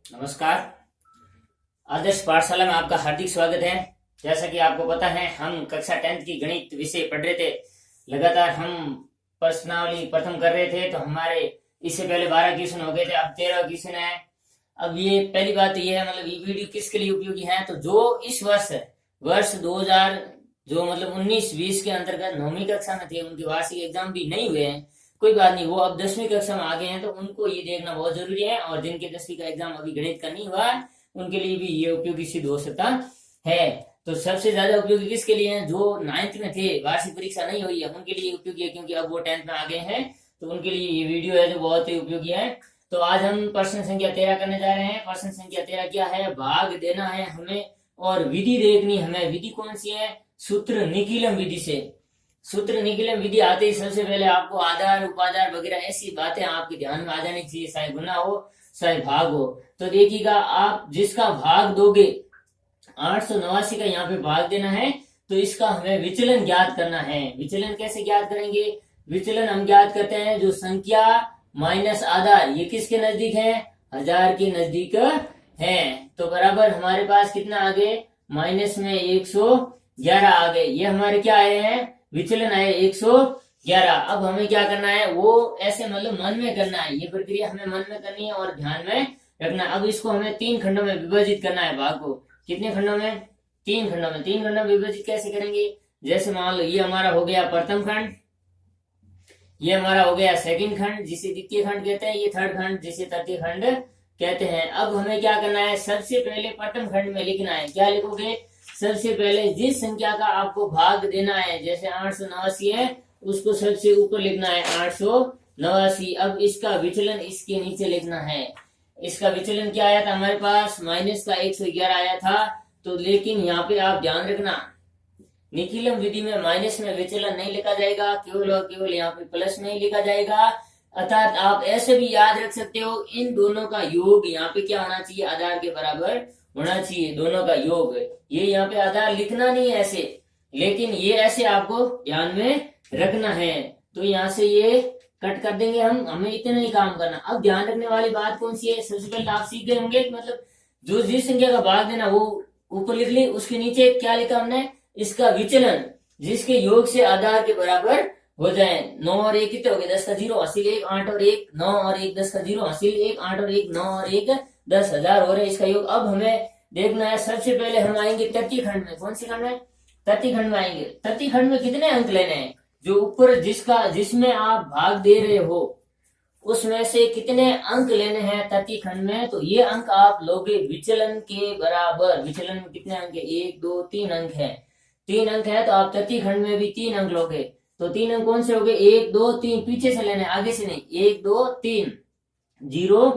नमस्कार। आदर्श पाठशाला में आपका हार्दिक स्वागत है। जैसा कि आपको पता है, हम कक्षा 10th की गणित विषय पढ़ रहे थे। लगातार हम प्रश्नावली प्रथम कर रहे थे, तो हमारे इससे पहले 12 क्वेश्चन हो गए थे, अब 13 क्वेश्चन है। अब ये पहली बात ये है, मतलब ये वीडियो किसके लिए उपयोगी है, तो जो इस वर्ष 2000 जो मतलब 19-20 के अंतर्गत 9वीं कक्षा में थे, उनके वार्षिक एग्जाम भी नहीं हुए हैं, कोई बात नहीं, वो अब 10वीं कक्षा में आ गए हैं, तो उनको ये देखना बहुत जरूरी है। और जिनके 10वीं का एग्जाम अभी गणित का नहीं हुआ, उनके लिए भी ये उपयोगी सिद्ध हो सकता है। तो सबसे ज्यादा उपयोगी किसके लिए है, जो 9th में थे, वार्षिक परीक्षा नहीं हुई है, उनके लिए उपयोगी है, क्योंकि अब वो 10th में आ गए हैं, तो उनके लिए ये वीडियो है जो बहुत ही उपयोगी है। तो आज हम प्रश्न संख्या 13 करने जा रहे हैं। प्रश्न संख्या 13 क्या है, भाग देना है हमें और विधि देखनी हमें। विधि कौन सी है, सूत्र निकीलम विधि से। सूत्र निकीलम विधि आते ही सबसे पहले आपको आधार उपाधार वगैरह ऐसी बातें आपके ध्यान में आ जानी चाहिए, चाहे गुना हो चाहे भाग हो। तो देखिएगा, आप जिसका भाग दोगे 889 का यहाँ पे भाग देना है, तो इसका हमें विचलन ज्ञात करना है। विचलन कैसे ज्ञात करेंगे, विचलन हम ज्ञात करते हैं जो संख्या माइनस आधार, ये किसके नजदीक है, 1000 के नजदीक है। तो बराबर हमारे पास कितना आ गए, माइनस में 111 आ गए। ये हमारे क्या आए हैं, विचलन आए 111। अब हमें क्या करना है, वो ऐसे मतलब मन में करना है, ये प्रक्रिया हमें मन में करनी है और ध्यान में रखना। अब इसको हमें 3 खंडों में विभाजित करना है भाग को। कितने खंडों में, 3 खंडों में। 3 खंडों में विभाजित कैसे करेंगे, जैसे मान लो ये हमारा हो गया प्रथम खंड, ये हमारा हो गया सेकंड खंड जिसे द्वितीय खंड कहते हैं, ये थर्ड खंड जिसे तृतीय खंड कहते हैं। अब हमें क्या करना है, सबसे पहले प्रथम खंड में लिखना है। क्या लिखोगे, सबसे पहले जिस संख्या का आपको भाग देना है, जैसे 889 है, उसको सबसे ऊपर लिखना है 889। अब इसका विचलन इसके नीचे लिखना है। इसका विचलन क्या आया था हमारे पास, माइनस का 111 आया था। तो लेकिन यहाँ पे आप ध्यान रखना, निकीलम विधि में माइनस में विचलन नहीं लिखा जाएगा, केवल और केवल यहाँ पे प्लस में ही लिखा जाएगा। अर्थात आप ऐसे भी याद रख सकते हो, इन दोनों का योग यहाँ पे क्या होना चाहिए, आधार के बराबर होना चाहिए, दोनों का योग। ये यहाँ पे आधार लिखना नहीं है ऐसे, लेकिन ये ऐसे आपको ध्यान में रखना है। तो यहाँ से ये कट कर देंगे हम, हमें इतना ही काम करना। अब ध्यान रखने वाली बात कौन सी है, सबसे पहले आप सीख गए होंगे, मतलब जो जिस संख्या का भाग देना वो ऊपर लिख ली, उसके नीचे क्या लिखा हमने, इसका विचलन जिसके योग से आधार के बराबर हो जाए। 9 और 1 कितने हो गए, 10 का 0 हासिल 1, 8 और 1 9 और 1 10 का 0 हासिल 1, 8 और 1 9 और 1 10, 1000 हो रहे इसका योग। अब हमें देखना है, सबसे पहले हम आएंगे तृतीय खंड में। कौन सी खंड में, तृतीय खंड में आएंगे। तृतीय खंड में कितने अंक लेने हैं, जो ऊपर जिसमें आप भाग दे रहे हो उसमें से कितने अंक लेने हैं तृतीय खंड में, तो ये अंक आप लोगे विचलन के बराबर। विचलन में कितने अंक है, 1 2 3 अंक है, 3 अंक है, तो आप तृतीय खंड में भी 3 अंक लोगे। तो 3 अंक कौन से हो गए, 1 2 3, पीछे से लेने, आगे से नहीं, 1 2 3 0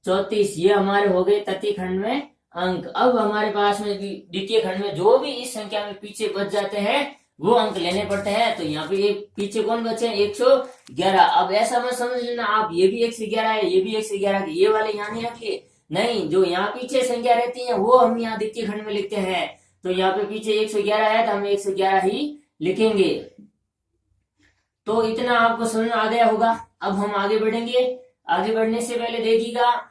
34, ये हमारे हो गए तृतीय खंड में अंक। अब हमारे पास में द्वितीय खंड में जो भी इस संख्या में पीछे बच जाते हैं वो अंक लेने पड़ते हैं। तो यहाँ पे ये पीछे कौन बचे हैं, 111। अब ऐसा मत समझ लेना आप ये भी 111 है, ये भी 111 है, ये वाले यहाँ नहीं रखिए, नहीं, जो यहाँ पीछे संख्या रहती है वो हम यहाँ द्वितीय खंड में लिखते हैं। तो यहाँ पे पीछे 111 है, तो हम 111 ही लिखेंगे। तो इतना आपको समझ में आ गया होगा। अब हम आगे बढ़ेंगे। आगे बढ़ने से पहले देखिएगा,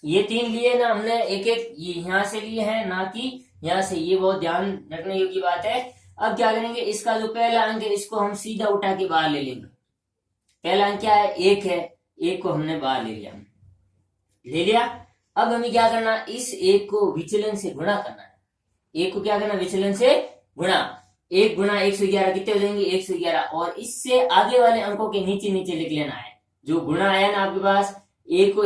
ये 3 लिए ना हमने, एक एक ये यहाँ से लिए हैं, ना कि यहाँ से, ये बहुत ध्यान रखने योग्य बात है। अब क्या करेंगे, इसका जो पहला अंक है इसको हम सीधा उठा के बाहर ले लेंगे। पहला अंक क्या है, 1 है, 1 को हमने बाहर ले लिया। अब हमें क्या करना, इस 1 को विचलन से गुणा करना है। 1 को क्या करना, विचलन से गुणा। 1 गुणा 111 कितने हो जाएंगे, 111। और इससे आगे वाले अंकों के नीचे नीचे लिख लेना है। जो गुणा आया ना आपके पास, 1 को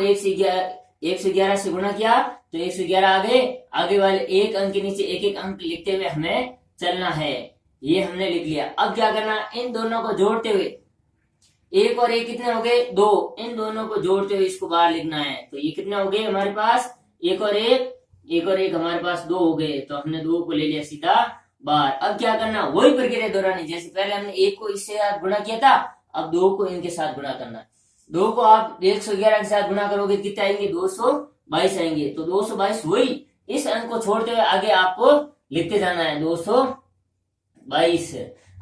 111 से गुणा किया तो 111 आ गए, आगे वाले एक अंक के नीचे एक एक अंक लिखते हुए हमें चलना है। ये हमने लिख लिया। अब क्या करना, इन दोनों को जोड़ते हुए, 1 और 1 कितने हो गए, 2, इन दोनों को जोड़ते हुए इसको बाहर लिखना है। तो ये कितने हो गए हमारे पास, 1 और 1 हमारे पास 2 हो गए, तो हमने 2 को ले लिया सीधा बाहर। अब क्या करना, वही प्रक्रिया दोहरानी, जैसे पहले हमने 1 को इससे गुणा किया था, अब 2 को इनके साथ गुणा करना। 2 को आप 111 के साथ गुणा करोगे, कितने आएंगे, 222 आएंगे। तो 222 वही, इस अंक को छोड़ते हुए आगे आपको लिखते जाना है, 222।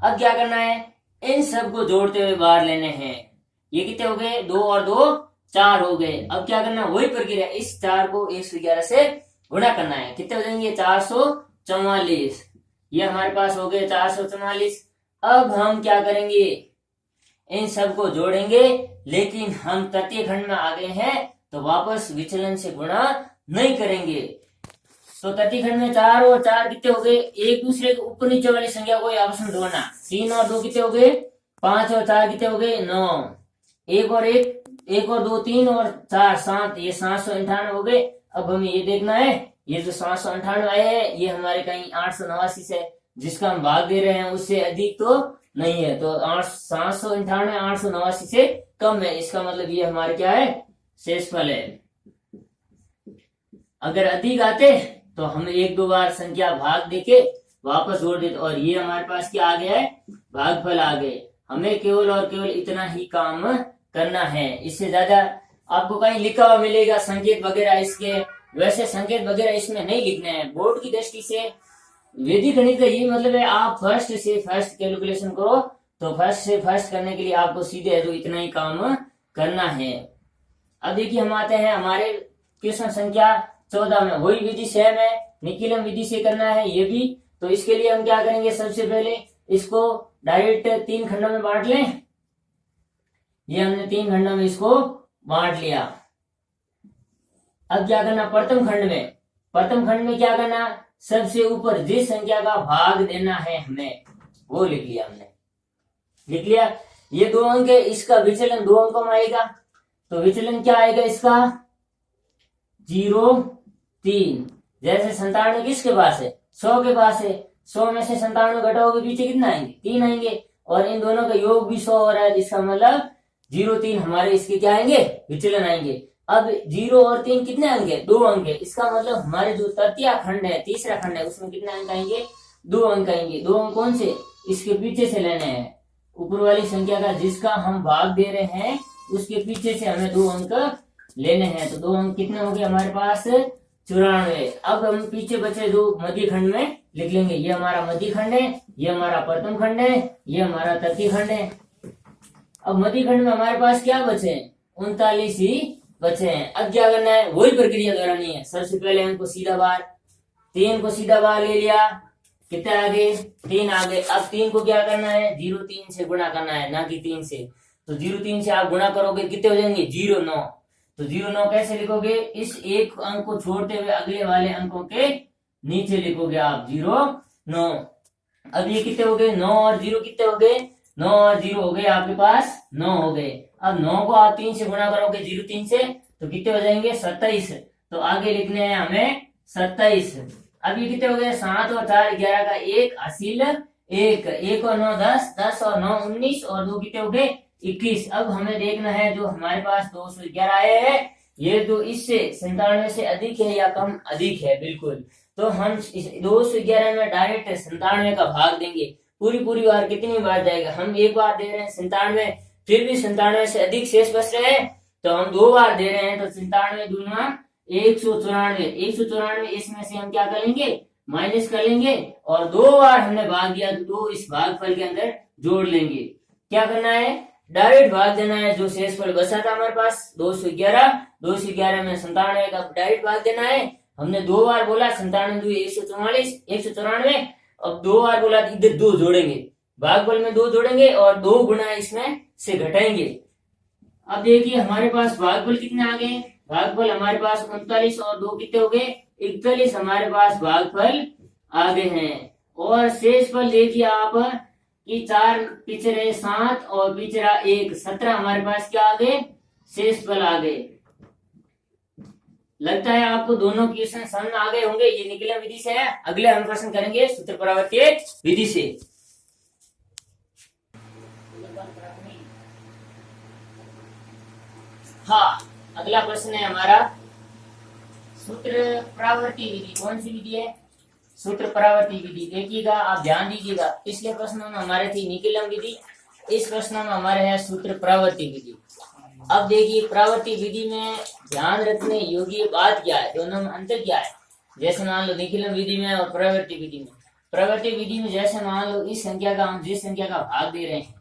अब क्या करना है, इन सब को जोड़ते हुए बाहर लेने हैं। ये कितने हो गए, 2 और 2 4 हो गए। अब क्या करना, वही प्रक्रिया, इस 4 को 111 से गुणा करना है। कितने हो जाएंगे, 444। ये हमारे पास हो गए 444। अब हम क्या करेंगे, इन सबको जोड़ेंगे, लेकिन हम तृतीय खंड में आ गए हैं तो वापस विचलन से गुणा नहीं करेंगे। तो तृतीय खंड में 4 और 4 कितने हो गए, एक दूसरे के ऊपर नीचे वाली संख्या को आपस में जोड़ना। 3 और 2 कितने हो गए, 5 और 4 कितने हो गए, 9। एक और 2 3 और 4 7, ये 798 हो गए। अब हमें ये देखना है, ये जो 798 आए हैं ये हमारे कहीं 889 से जिसका हम भाग दे रहे हैं उससे अधिक तो नहीं है, तो 798 889 से कम है, इसका मतलब ये हमारे क्या है, शेषफल है। अगर अधिक आते तो हम एक दो बार संख्या भाग देके वापस जोड़ देते, और ये हमारे पास क्या आ गया है, भागफल आ गए। हमें केवल और केवल इतना ही काम करना है, इससे ज्यादा आपको कहीं लिखा हुआ मिलेगा संकेत वगैरह इसके, वैसे संकेत वगैरह इसमें नहीं लिखने हैं। बोर्ड की दृष्टि से वैदिक गणित का ये मतलब है, आप फर्स्ट से फर्स्ट कैलकुलेशन करो, तो फर्स्ट से फर्स्ट करने के लिए आपको सीधे तो इतना ही काम करना है। अब देखिए हम आते हैं हमारे क्वेश्चन संख्या 14 में, वही विधि सेम है, निकिलम विधि से करना है ये भी। तो इसके लिए हम क्या करेंगे, सबसे पहले इसको डायरेक्ट 3 खंडों में बांट लें। ये हमने 3 खंडों में इसको बांट लिया। अब क्या करना, प्रथम खंड में क्या करना, सबसे ऊपर जिस संख्या का भाग देना है हमें वो लिख लिया हमने, लिख लिया। ये 2 अंक है, इसका विचलन 2 अंकों में आएगा, तो विचलन क्या आएगा इसका, 0 3। जैसे 97 किसके पास है, 100 के पास है, 100 में से 97 घटाओगे पीछे कितना आएंगे, 3 आएंगे, और इन दोनों का योग भी 100 हो रहा है, इसका मतलब 0 3 हमारे इसके क्या आएंगे, विचलन आएंगे। अब 0 और 3 कितने आएंगे, 2 अंक है, इसका मतलब हमारे जो तृतीय खंड है, तीसरा खंड है, उसमें कितने अंक आएंगे, 2 अंक आएंगे। 2 अंक कौन से, इसके पीछे से लेने हैं, ऊपर वाली संख्या का जिसका हम भाग दे रहे हैं उसके पीछे से हमें 2 अंक लेने हैं। तो 2 अंक कितने हो गए हमारे पास, 94। अब हम पीछे बचे 2 मध्य खंड में लिख लेंगे, ये हमारा मध्य खंड है, ये हमारा प्रथम खंड है, ये हमारा तृतीय खंड है। अब मध्य खंड में हमारे पास क्या बचे हैं, 39 ही बचे हैं। अब क्या करना है, वही प्रक्रिया दोहरानी है। सबसे पहले हमको सीधा बार 3 को सीधा बार ले लिया, कितने आगे, 3 आगे। अब 3 को क्या करना है, 0 3 से गुणा करना है, ना कि 3 से। तो 0 3 से आप गुणा करोगे कितने हो जाएंगे, 0 9। तो 0 9 कैसे लिखोगे, इस एक अंक को छोड़ते हुए अगले वाले अंकों के नीचे लिखोगे आप 0 9। अब ये कितने हो गए, 9 और 0 कितने हो गए, 9 और 0 हो गए आपके पास 9 हो गए। अब 9 को आप 3 से गुणा करोगे 0 3 से, तो कितने हो जाएंगे, 27। तो आगे लिखने हैं हमें 27। अब ये कितने हो गए, 7 और 4 11 का 1 हासिल 1, 1 और 9 10, 10 और 9 19, और 2 कितने हो गए, 21। अब हमें देखना है जो हमारे पास 211 आए हैं, ये तो इससे 97 से अधिक है या कम, अधिक है बिल्कुल। तो हम इस 211 में डायरेक्ट 97 का भाग देंगे। पूरी बार कितनी बार जाएगा, हम एक बार दे रहे हैं 97, फिर भी 97 से अधिक शेष बच रहे हैं, तो हम 2 बार दे रहे हैं, तो 97 दूना 194। 194 इसमें से हम क्या कर लेंगे, माइनस कर लेंगे, और 2 बार हमने भाग दिया तो 2 इस भागफल के अंदर जोड़ लेंगे। क्या करना है, डायरेक्ट भाग देना है, जो शेषफल बचा था हमारे पास 211 में 97 का डायरेक्ट भाग देना है। हमने 2 बार बोला, 97 2 144 194, अब 2 बार बोला इधर 2 जोड़ेंगे, भागफल में 2 जोड़ेंगे और 2 गुना इसमें से घटाएंगे। अब देखिए हमारे पास भागफल कितने आ गए, भागफल हमारे पास 39 और 2 कितने हो गए, 41 हमारे पास भागफल आ गए हैं। और शेषफल देखिए आप कि 4 पीछे रहे 7 और पीछे रहा 1, 17 हमारे पास क्या आ गए, शेषफल आ गए। लगता है आपको दोनों क्वेश्चन समझ आ गए होंगे। ये निकिलम विधि से है। अगले हम प्रश्न करेंगे सूत्र परावर्तीय विधि से। हाँ, अगला प्रश्न है हमारा सूत्र परावर्ती विधि। कौन सी विधि है, सूत्र परावर्ती विधि। देखिएगा, आप ध्यान दीजिएगा, पिछले प्रश्नों में हमारे थी निकिलम विधि, इस प्रश्न में हमारे है सूत्र परावर्ती विधि। अब देखिए परावर्ती विधि में ध्यान रखने योग्य बात क्या है, दोनों में अंतर क्या है। जैसे मान लो निकिलम विधि में और परावर्ती विधि में, परावर्ती विधि में जैसे मान लो इस संख्या का हम जिस संख्या का भाग दे रहे हैं,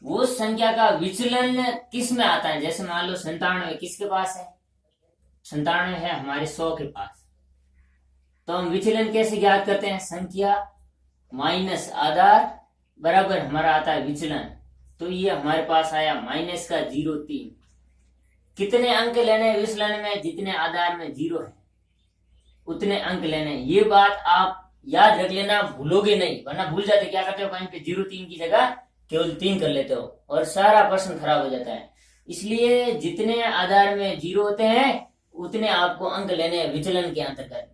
वो संख्या का विचलन किस में आता है। जैसे मान लो 97 किसके पास है, 97 है हमारे 100 के पास। तो हम विचलन कैसे ज्ञात करते हैं, संख्या माइनस आधार बराबर हमारा आता है विचलन। तो ये हमारे पास आया माइनस का 0.3। कितने अंक लेने हैं विचलन में, जितने आधार में 0 है उतने अंक लेने। ये बात आप याद रख लेना, भूलोगे नहीं, वरना भूल जाते, क्या करते हो कहीं पे 0.3 की जगह केवल 3 कर लेते हो और सारा प्रश्न खराब हो जाता है। इसलिए जितने आधार में 0 होते हैं उतने आपको अंक लेने हैं विचलन के अंतर्गत।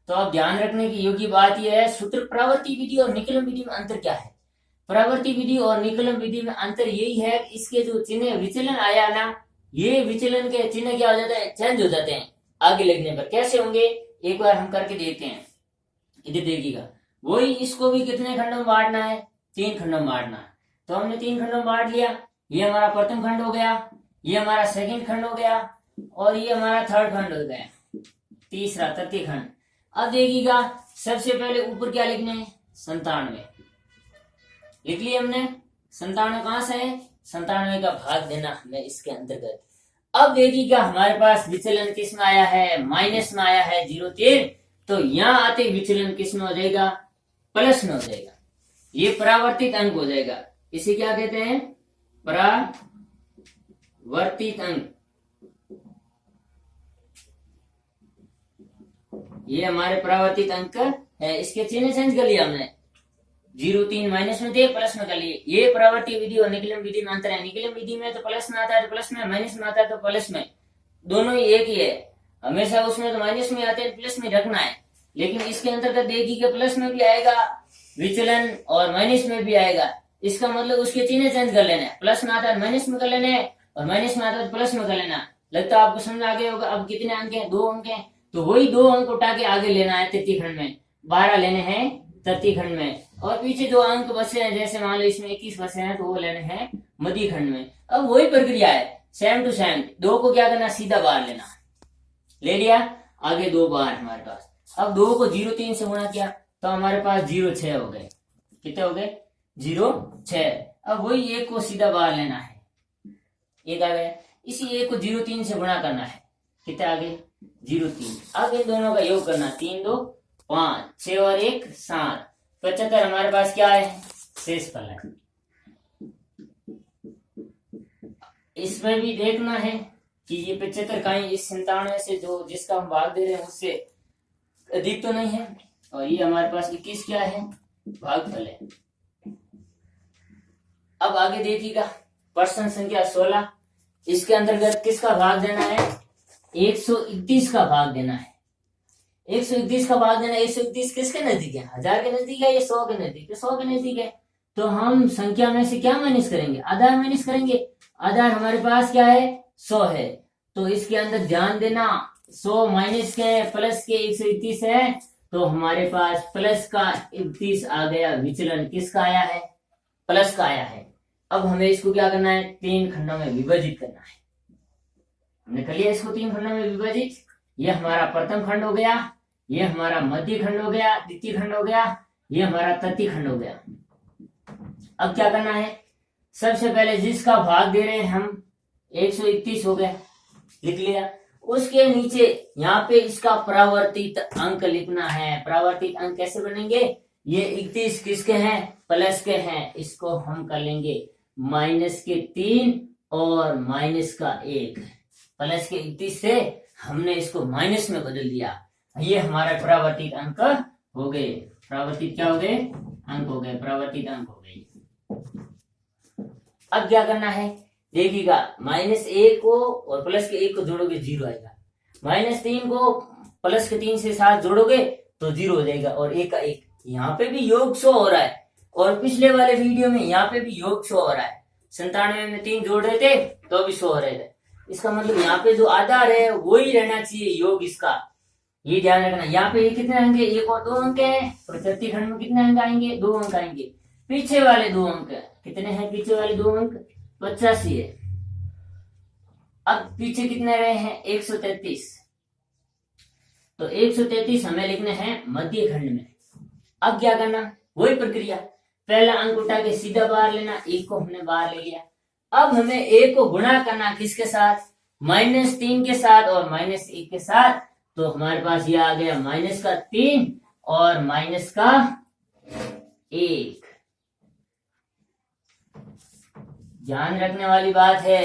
तो आप ध्यान रखने की योग्य बात यह है, सूत्र परावर्ती विधि और निकलन विधि में अंतर क्या है। परावर्ती विधि और निकलन विधि में अंतर यही है, इसके जो चिन्ह विचलन आया ना, ये विचलन के चिन्ह क्या हो जाते हैं, चेंज हो जाते हैं आगे लिखने पर। कैसे होंगे एक बार हम करके देखते हैं, इधर देखिएगा। वही इसको भी कितने खंडों में बांटना है, 3 खंडों में बांटना है। तो हमने 3 खंडों में बांट लिया। ये हमारा प्रथम खंड हो गया, ये हमारा सेकंड खंड हो गया और ये हमारा थर्ड खंड हो गया, तीसरा तृतीय खंड। अब देखिएगा सबसे पहले ऊपर क्या लिखने हैं, 97 लिख लिया हमने। 97 कहां से है, 97 का भाग देना हमें इसके अंतर्गत। अब देखिएगा हमारे पास विचलन किस में आया है, माइनस में आया है 0.3। तो यहां आते विचलन किस में हो जाएगा, प्लस में हो जाएगा। ये परावर्तित अंक हो जाएगा। इसे क्या कहते हैं, परावर्तित अंक। ये हमारे परावर्तित अंक है। इसके चिन्ह चेंज कर लिया हमने, 0.3 माइनस में थे, प्लस में कर लिए। ये परावर्ती विधि और निकलन विधि में अंतर है। निकलन विधि में तो प्लस में आता है तो प्लस में, माइनस में आता है तो प्लस में, दोनों ही एक ही है। हमेशा उसमें तो माइनस में आते हैं, प्लस में रखना है। लेकिन इसके अंतर्गत देखिए प्लस में भी आएगा विचलन और माइनस में भी आएगा। इसका मतलब उसके चिन्ह चेंज कर लेना है, प्लस में आता है माइनस में कर लेना है और माइनस में आता है तो प्लस में कर लेना। लगता है आपको समझ आ गया होगा। अब कितने अंक हैं, 2 अंक हैं, तो वही 2 अंक उठा के आगे लेना है तृतीय खंड में, 12 लेने हैं तृतीय खंड में। और पीछे 2 अंक बचे हैं, जैसे मान लो इसमें 21 बचे हैं तो वो लेने हैं मध्य खंड में। अब वही प्रक्रिया है, सेम टू सेम। 2 को क्या करना, सीधा बाहर लेना, ले लिया, आगे 2 बाहर हमारे पास। अब 2 को 0.3 से गुणा किया तो हमारे पास 0.6 हो गए। कितने हो गए, 0.6। अब वही 1 को सीधा बाहर लेना है, 1 आ गया। इसी 1 को 0.3 से गुणा करना है, कितने आ गए, 0.3। अब इन दोनों का योग करना, 3 2 5, 6 और 1 7, 75 हमारे पास क्या है, शेषफल है। इसमें भी देखना है कि ये 75 कहीं इस 97 से जो जिसका हम भाग दे रहे हैं उससे अधिक तो नहीं है। और ये हमारे पास 21 क्या है, भागफल है। अब आगे देखिएगा प्रश्न संख्या 16। इसके अंतर्गत किसका भाग देना है, 131 का भाग देना है। 131 का भाग देना है। 131 किसके नजदीक है, 1000 के नजदीक है या 100 के नजदीक है, 100 के नजदीक है। तो हम संख्या में से क्या माइनस करेंगे, आधार माइनस करेंगे। आधार हमारे पास क्या है, 100 है। तो इसके अंदर ध्यान देना, 100 माइनस के प्लस के 131 है, तो हमारे पास प्लस का 31 आ गया। विचलन किसका आया है, प्लस का आया है। अब हमें इसको क्या करना है, 3 खंडों में विभाजित करना है। हमने कर लिया इसको 3 खंडों में विभाजित। ये हमारा प्रथम खंड हो गया, ये हमारा मध्य खंड हो गया, द्वितीय खंड हो गया, ये हमारा तृतीय खंड हो गया। अब क्या करना है, सबसे पहले जिसका भाग दे रहे हैं हम 131 हो गया, लिख लिया। उसके नीचे यहाँ पे इसका परावर्तित अंक लिखना है। परावर्तित अंक कैसे बनेंगे, ये 31 किसके हैं, प्लस के हैं। इसको हम कर लेंगे माइनस के 3 और माइनस का 1। प्लस के 31 से हमने इसको माइनस में बदल दिया। ये हमारा परावर्तित अंक हो गए। परावर्तित क्या हो गए, अंक हो गए, परावर्तित अंक हो गए। अब क्या करना है, देखिएगा -1 को और प्लस के 1 को जोड़ोगे 0 आएगा। -3 को प्लस के 3 से 7 जोड़ोगे तो 0 हो जाएगा। और 1 का 1, यहाँ पे भी योग शो हो रहा है। और पिछले वाले वीडियो में यहाँ पे भी योग शो हो रहा है। 97 में 3 जोड़ रहे थे तो भी शो हो रहे थे। इसका मतलब यहाँ पे जो आधार है वही रहना चाहिए योग इसका, ये ध्यान रखना। यहाँ पे कितने अंक है, 1 और 2 अंक है। और तृतीय खंड में कितने अंक आएंगे, 2 अंक आएंगे। पीछे वाले 2 अंक कितने हैं, पीछे वाले 2 अंक 85 है। अब पीछे कितने रहे हैं, 133। तो 133 हमें लिखने हैं मध्य खंड में। अब क्या करना, वही प्रक्रिया, पहला अंक उठा के सीधा बाहर लेना, एक को हमने बाहर ले लिया। अब हमें एक को गुणा करना किसके साथ, -3 के साथ और -1 के साथ। तो हमारे पास ये आ गया -3 और -1। ध्यान रखने वाली बात है।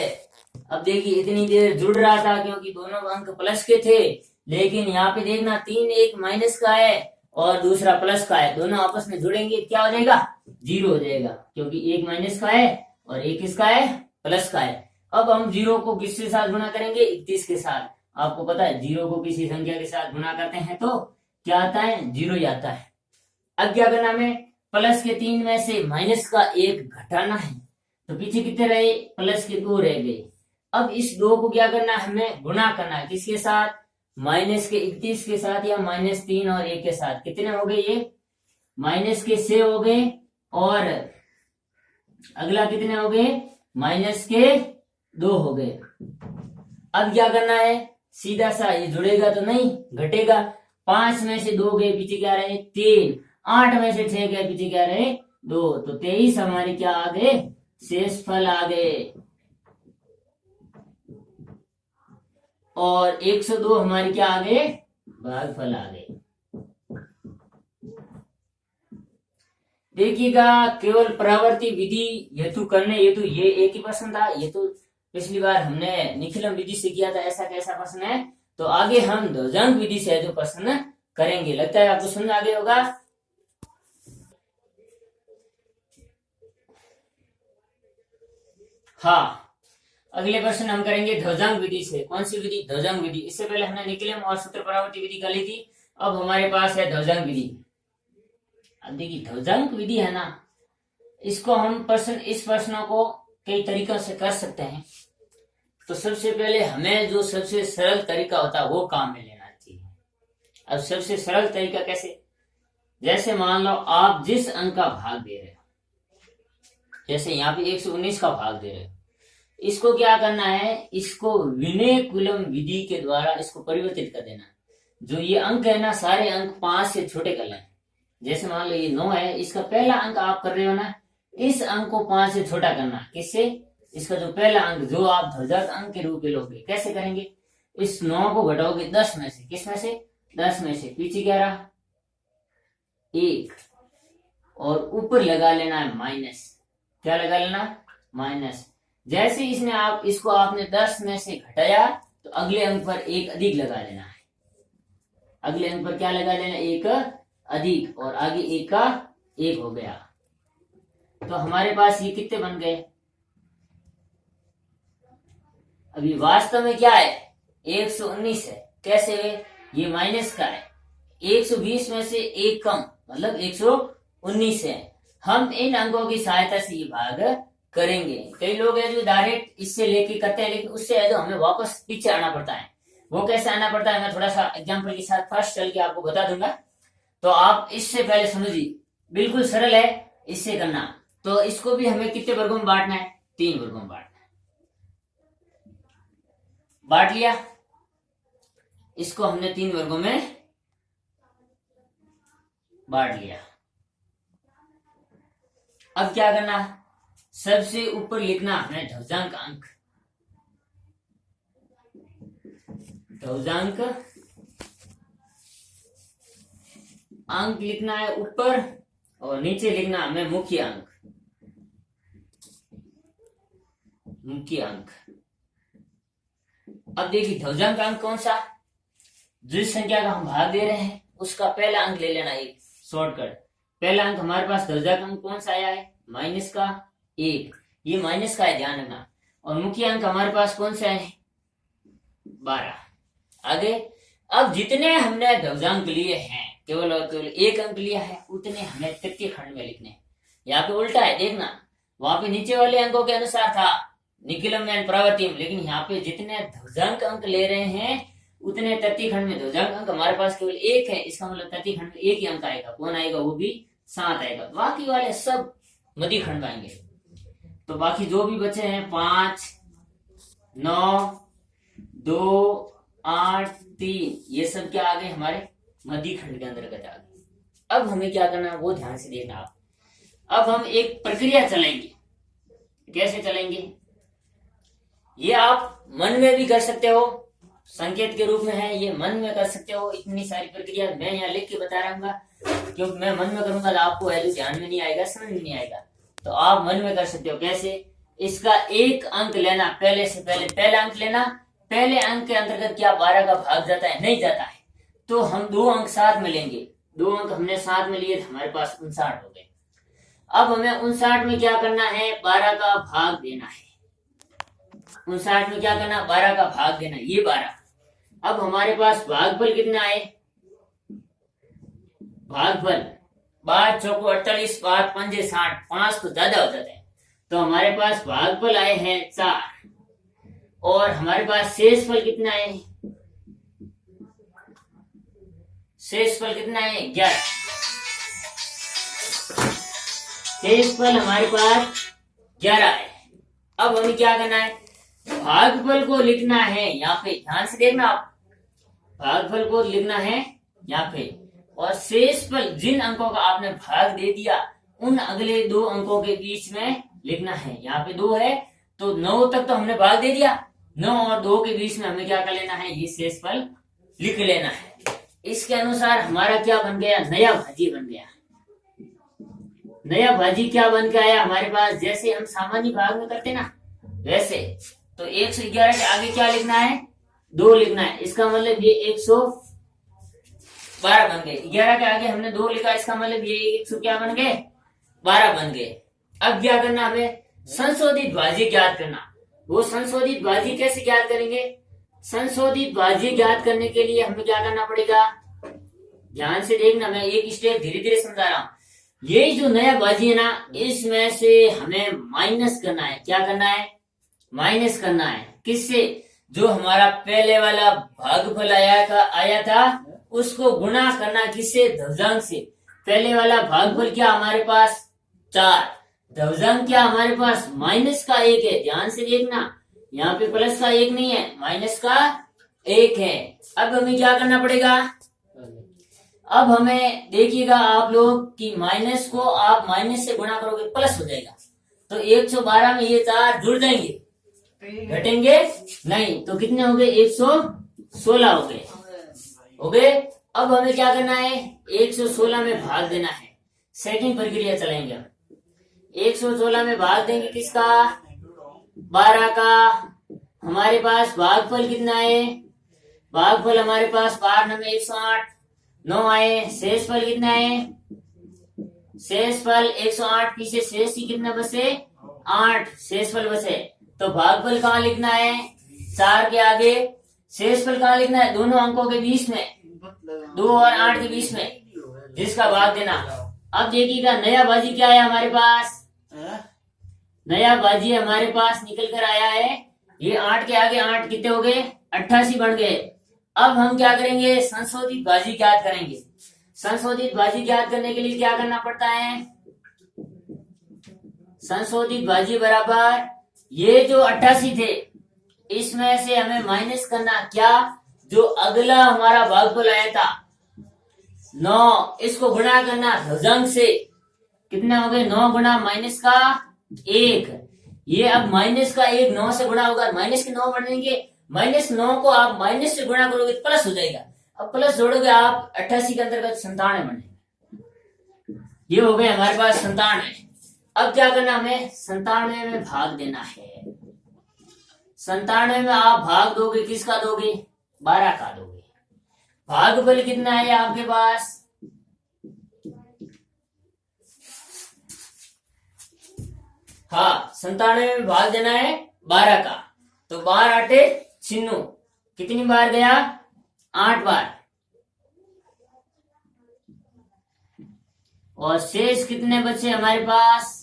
अब देखिए इतनी देर जुड़ रहा था क्योंकि दोनों अंक प्लस के थे, लेकिन यहाँ पे देखना 3 एक माइनस का है और दूसरा प्लस का है, दोनों आपस में जुड़ेंगे क्या हो जाएगा, 0 हो जाएगा, क्योंकि एक माइनस का है और एक किसका है, प्लस का है। अब हम 0 को किसके साथ गुणा करेंगे, 31 के साथ। आपको पता है 0 को किसी संख्या के साथ गुणा करते हैं तो क्या आता है, 0 ही आता है। अब क्या करना हमें, प्लस के 3 में से माइनस का 1 घटाना है, तो पीछे कितने रहे, प्लस के 2 रह गए। अब इस 2 को क्या करना है, हमें गुणा करना है किसके साथ, माइनस के 31 के साथ या -3 और 1 के साथ। कितने हो गए ये, माइनस के 6 हो गए और अगला कितने हो गए, माइनस के 2 हो गए। अब क्या करना है, सीधा सा ये जुड़ेगा तो नहीं, घटेगा। 5 में से 2 गए, पीछे क्या रहे 3, 8 में से 6 गए, पीछे क्या रहे 2, तो 23 हमारे क्या आ गए, शेषफल आ गए। और 102 हमारे क्या आ गए, भागफल आ गए। देखिएगा केवल परावर्ती विधि हेतु करने हेतु ये एक ही प्रश्न था, ये तो पिछली बार हमने निखिलम विधि से किया था, ऐसा कैसा प्रश्न है। तो आगे हम ध्वजांक विधि से जो प्रश्न करेंगे, लगता है आपको समझ आ गया होगा। हाँ, अगले प्रश्न हम करेंगे ध्वजांक विधि से। कौन सी विधि, ध्वजांक विधि। इससे पहले हमने निखिलम और सूत्र परावर्ती विधि कर ली थी, अब हमारे पास है ध्वजांक विधि। अब देखिए ध्वजांक विधि है ना, इसको हम इस प्रश्नों को कई तरीकों से कर सकते हैं। तो सबसे पहले हमें जो सबसे सरल तरीका होता है वो काम में लेना चाहिए। अब सबसे सरल तरीका कैसे, जैसे मान लो आप जिस अंक का भाग दे रहे हो, जैसे यहाँ पे 119 का भाग दे रहे हो, इसको क्या करना है, इसको विनय कुलम विधि के द्वारा इसको परिवर्तित कर देना। जो ये अंक है ना, सारे अंक 5 से छोटे कर लें। जैसे मान लो ये 9 है, इसका पहला अंक आप कर रहे हो ना, इस अंक को 5 से छोटा करना। किससे, इसका जो पहला अंक जो आप ध्वजांक अंक के रूप में लोगे, कैसे करेंगे, इस 9 को घटाओगे 10 में से, किस में से, 10 में से, पीछे क्या रहा 1 और ऊपर लगा लेना है माइनस। क्या लगा लेना, माइनस। जैसे इसने इसको आपने 10 में से घटाया तो अगले अंक पर 1 अधिक लगा लेना है। अगले अंक पर क्या लगा लेना, 1 अधिक, और आगे 1 का 1 हो गया। तो हमारे पास ये कितने बन गए, अभी वास्तव में क्या है 119 है। कैसे है, ये माइनस का है, 120 में से 1 कम मतलब 119 है। हम इन अंकों की सहायता से ये भाग करेंगे। कई लोग हैं जो डायरेक्ट इससे लेके करते हैं, लेकिन उससे है जो हमें वापस पीछे आना पड़ता है। वो कैसे आना पड़ता है, मैं थोड़ा सा एग्जांपल के साथ फर्स्ट चल के आपको बता दूंगा, तो आप इससे पहले समझिए। बिल्कुल सरल है इससे करना। तो इसको भी हमें कितने वर्गों में बांटना है, 3 वर्गों में बांटना है। बांट लिया, इसको हमने 3 वर्गों में बांट लिया। अब क्या करना, सबसे ऊपर लिखना है ध्वजांक अंक। ध्वजांक अंक लिखना है ऊपर, और नीचे लिखना हमें मुख्य अंक। मुख्य अंक। अब देखिए ध्वजांक अंक कौन सा, जिस संख्या का हम भाग दे रहे हैं उसका पहला अंक ले लेना। एक शॉर्टकट, पहला अंक हमारे पास ध्वजांक अंक कौन सा आया है, माइनस का 1, ये माइनस का है, ध्यान रखना। और मुख्य अंक हमारे पास कौन सा है, 12। आगे, अब जितने हमने ध्वजांक लिए हैं, केवल और केवल 1 अंक लिया है, उतने हमें तृतीय खंड में लिखने हैं। यहाँ पे उल्टा है, देखना, वहां पे नीचे वाले अंकों के अनुसार था निखिलम में परावर्तिम, लेकिन यहाँ पे जितने ध्वजांक अंक ले रहे हैं उतने तृतीय खंड में। ध्वजांक अंक हमारे पास केवल 1 है, इसका मतलब तृतीय खंड में 1 ही अंक आएगा। कौन आएगा, वो भी 7 आएगा। बाकी वाले सब मध्य खंड में आएंगे। तो बाकी जो भी बचे हैं 5, 9, 2, 8, 3, ये सब क्या आ गए, हमारे मध्य खंड के अंतर्गत आ गए। अब हमें क्या करना है वो ध्यान से देखना आप। अब हम एक प्रक्रिया चलाएंगे। कैसे चलेंगे? ये आप मन में भी कर सकते हो, संकेत के रूप में है, ये मन में कर सकते हो। इतनी सारी प्रक्रिया मैं यहाँ लिख के बता रहा हूँ, क्योंकि मैं मन में करूंगा तो आपको वैल्यू ध्यान में नहीं आएगा, समझ में नहीं आएगा। तो आप मन में कर सकते हो। कैसे? इसका एक अंक लेना, पहले से पहला अंक लेना। पहले अंक के अंतर्गत क्या 12 का भाग जाता है? नहीं जाता है। तो हम 2 अंक साथ में लेंगे। 2 अंक हमने साथ में लिए तो हमारे पास 59 हो गए। अब हमें 59 में क्या करना है? 12 का भाग देना है। 59 में क्या करना? 12 का भाग देना, ये 12। अब हमारे पास भागफल कितना है? भागफल 12 चौको 48, 12 पंजे 60, 5 तो ज्यादा हो जाता है। तो हमारे पास भागफल आए हैं 4 और हमारे पास शेषफल कितना है? शेषफल कितना है? 11। शेषफल हमारे पास 11 है। अब हमें क्या करना है? भागफल को लिखना है यहाँ पे, ध्यान से देखना आप। भागफल को लिखना है यहाँ पे, और शेषफल जिन अंकों का आपने भाग दे दिया उन अगले 2 अंकों के बीच में लिखना है। यहाँ पे 2 है तो 9 तक तो हमने भाग दे दिया, 9 और 2 के बीच में हमें क्या कर लेना है? ये शेषफल लिख लेना है। इसके अनुसार हमारा क्या बन गया? नया भाजी बन गया। नया भाजी क्या बन के आया हमारे पास? जैसे हम सामान्य भाग में करते ना वैसे। तो 111 के आगे क्या लिखना है? 2 लिखना है। इसका मतलब ये 112 बन गए। 11 के आगे हमने 2 लिखा, इसका मतलब ये 100 क्या बन गए? 12 बन गए। अब क्या करना हमें? संशोधित भाजी ज्ञात करना। वो संशोधित भाजी कैसे ज्ञात करेंगे? संशोधित भाजी ज्ञात करने के लिए हमें क्या करना पड़ेगा? ध्यान से देखना, मैं एक स्टेप धीरे धीरे समझा रहा हूं। ये जो नया भाजी है ना, इसमें से हमें माइनस करना है। क्या करना है? माइनस करना है। किससे? जो हमारा पहले वाला भागफल आया था उसको गुणा करना। किससे? ध्रुवांक से। पहले वाला भागफल क्या हमारे पास? 4। ध्रुवांक क्या हमारे पास? माइनस का 1 है। ध्यान से देखना, यहाँ पे प्लस का 1 नहीं है, माइनस का 1 है। अब हमें क्या करना पड़ेगा? अब हमें देखिएगा आप लोग कि माइनस को आप माइनस से गुणा करोगे प्लस हो जाएगा। तो 112 में ये 4 जुड़ जाएंगे, घटेंगे नहीं। तो कितने हो गए? 116 हो गए। हो गए। अब हमें क्या करना है? 116 में भाग देना है। सेकंड प्रक्रिया चलाएंगे हम। 116 में भाग देंगे किसका? 12 का। हमारे पास भागफल कितना है? भागफल हमारे पास 12 में 108, 9 आए। शेषफल कितना है? शेषफल 108 पीछे शेष ही कितना बचे? 8 शेषफल बचे। तो भागफल कहाँ लिखना है? 4 के आगे। शेषफल कहाँ लिखना है? दोनों अंकों के बीच में, 2 और 8 के बीच में, जिसका भाग देना। अब देखिएगा नया भाजी क्या है हमारे पास? नया भाजी हमारे पास निकल कर आया है। ये 8 के आगे 8 कितने हो गए? 88 बन गए। अब हम क्या करेंगे? संशोधित भाजी ज्ञात करेंगे। संशोधित भाजी ज्ञात करने के लिए क्या करना पड़ता है? संशोधित भाजी बराबर ये जो 88 थे इसमें से हमें माइनस करना। क्या? जो अगला हमारा भागफल आया था 9, इसको गुणा करना ध्रुवांक से। कितने हो गए? 9 गुणा माइनस का 1। ये अब माइनस का 1 9 से गुणा होगा, माइनस के 9 बनेंगे। माइनस 9 को आप माइनस से गुणा करोगे तो प्लस हो जाएगा। अब प्लस जोड़ोगे आप 88 के अंतर्गत 97 बनेगा। ये हो गए हमारे पास 97। अब क्या करना हमें? 97 में भाग देना है। 97 में आप भाग दोगे, किसका दोगे? 12 का दोगे। भागफल कितना है आपके पास? हाँ, 97 में भाग देना है 12 का। तो 12 8 96, कितनी बार गया? 8 बार। और शेष कितने बचे हमारे पास?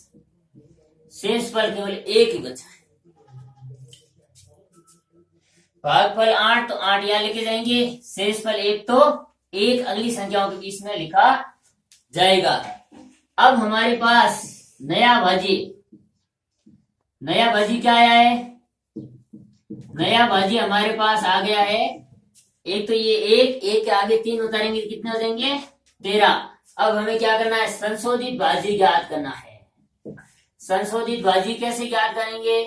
शेषफल केवल 1 ही बचा है। भागफल 8 तो 8 यहां लेके जाएंगे, शेषफल 1 तो 1 अगली संख्याओं के बीच में लिखा जाएगा। अब हमारे पास नया भाजी क्या आया है? नया भाजी हमारे पास आ गया है। एक तो ये 1 के आगे 3 उतारेंगे, कितने हो जाएंगे? 13। अब हमें क्या करना है? संशोधित भाजी ज्ञात करना है। संशोधित भाजी कैसे ज्ञात करेंगे?